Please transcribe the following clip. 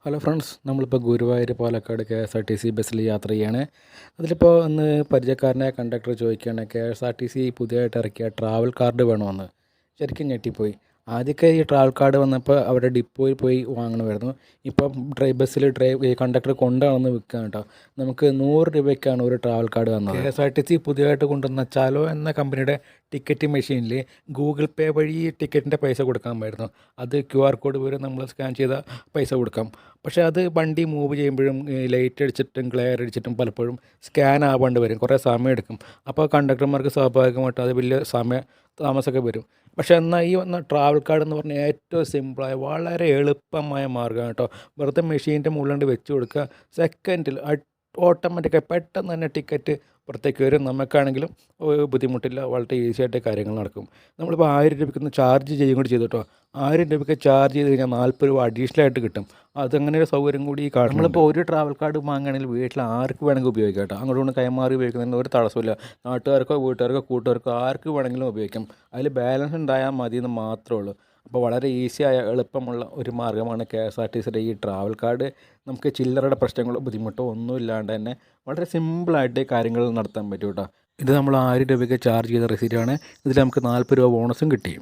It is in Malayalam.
ഹലോ ഫ്രണ്ട്സ്, നമ്മളിപ്പോൾ ഗുരുവായൂർ പാലക്കാട് KSRTC ബസ്സിൽ യാത്ര ചെയ്യാണ്. അതിലിപ്പോൾ ഒന്ന് പരിചയക്കാരനായ കണ്ടക്ടർ ചോദിക്കുകയാണ്, KSRTC പുതിയതായിട്ട് ഇറക്കിയ ട്രാവൽ കാർഡ് വേണമെന്ന്. ശരിക്കും ഞെട്ടിപ്പോയി. ആദ്യമൊക്കെ ഈ ട്രാവൽ കാർഡ് വന്നപ്പോൾ അവിടെ ഡിപ്പോയിൽ പോയി വാങ്ങണമായിരുന്നു. ഇപ്പം ബസ്സിൽ കണ്ടക്ടർ കൊണ്ടുവന്ന് വിൽക്കുകയാണ് കേട്ടോ. നമുക്ക് 100 രൂപയ്ക്കാണ് ഒരു ട്രാവൽ കാർഡ് വന്നത്. KSRTC പുതിയതായിട്ട് കൊണ്ടുവന്ന ചാലോ എന്ന കമ്പനിയുടെ ടിക്കറ്റ് മെഷീനിൽ ഗൂഗിൾ പേ വഴി ടിക്കറ്റിൻ്റെ പൈസ കൊടുക്കാമായിരുന്നു. അത് QR കോഡ് വരെ നമ്മൾ സ്കാൻ ചെയ്താൽ പൈസ കൊടുക്കാം. പക്ഷേ അത് വണ്ടി മൂവ് ചെയ്യുമ്പോഴും ലൈറ്റ് അടിച്ചിട്ടും ഗ്ലെയർ അടിച്ചിട്ടും പലപ്പോഴും സ്കാൻ ആവാണ്ട് വരും, കുറേ സമയം എടുക്കും. അപ്പോൾ കണ്ടക്ടർമാർക്ക് സ്വാഭാവികമായിട്ടും അത് വലിയ താമസമൊക്കെ വരും. പക്ഷേ എന്നാൽ ഈ വന്ന ട്രാവൽ കാർഡ് എന്ന് പറഞ്ഞാൽ ഏറ്റവും സിമ്പിളായ വളരെ എളുപ്പമായ മാർഗ്ഗമാണ് കേട്ടോ. വെറുതെ മെഷീൻ്റെ മുകളിൽ വെച്ച് കൊടുക്കുക, സെക്കൻഡിൽ ഓട്ടോമാറ്റിക്കായി പെട്ടെന്ന് തന്നെ ടിക്കറ്റ് പുറത്തേക്ക് വരും. നമുക്കാണെങ്കിലും ബുദ്ധിമുട്ടില്ല, വളരെ ഈസി ആയിട്ട് കാര്യങ്ങൾ നടക്കും. നമ്മളിപ്പോൾ 1000 രൂപയ്ക്കൊന്ന് ചാർജ് ചെയ്യും കൂടി ചെയ്തു കേട്ടോ. 1000 രൂപയ്ക്ക് ചാർജ് ചെയ്ത് കഴിഞ്ഞാൽ 40 രൂപ അഡീഷണൽ ആയിട്ട് കിട്ടും. അതങ്ങനെ ഒരു സൗകര്യം കൂടി ഈ കാർഡ്. നമ്മളിപ്പോൾ ഒരു ട്രാവൽ കാർഡ് വാങ്ങുകയാണെങ്കിൽ വീട്ടിൽ ആർക്ക് വേണമെങ്കിൽ ഉപയോഗിക്കാം കേട്ടോ. അങ്ങോട്ട് കൊണ്ട് കൈമാറി ഉപയോഗിക്കുന്നതിന് ഒരു തടസ്സമില്ല. നാട്ടുകാർക്കോ വീട്ടുകാർക്കോ കൂട്ടുകാർക്കോ ആർക്ക് വേണമെങ്കിലും ഉപയോഗിക്കാം. അതിൽ ബാലൻസ് ഉണ്ടായാൽ മതി എന്ന് മാത്രമേ ഉള്ളൂ. അപ്പോൾ വളരെ ഈസിയായ എളുപ്പമുള്ള ഒരു മാർഗ്ഗമാണ് KSRTCയുടെ ഈ ട്രാവൽ കാർഡ്. നമുക്ക് ചില്ലറയുടെ പ്രശ്നങ്ങളോ ബുദ്ധിമുട്ടോ ഒന്നും ഇല്ലാണ്ട് തന്നെ വളരെ സിമ്പിളായിട്ട് കാര്യങ്ങൾ നടത്താൻ പറ്റും കേട്ടോ. ഇത് നമ്മൾ 1000 രൂപയ്ക്ക് ചാർജ് ചെയ്ത റെസീറ്റാണ്. ഇതിൽ നമുക്ക് 40 രൂപ ബോണസും കിട്ടി.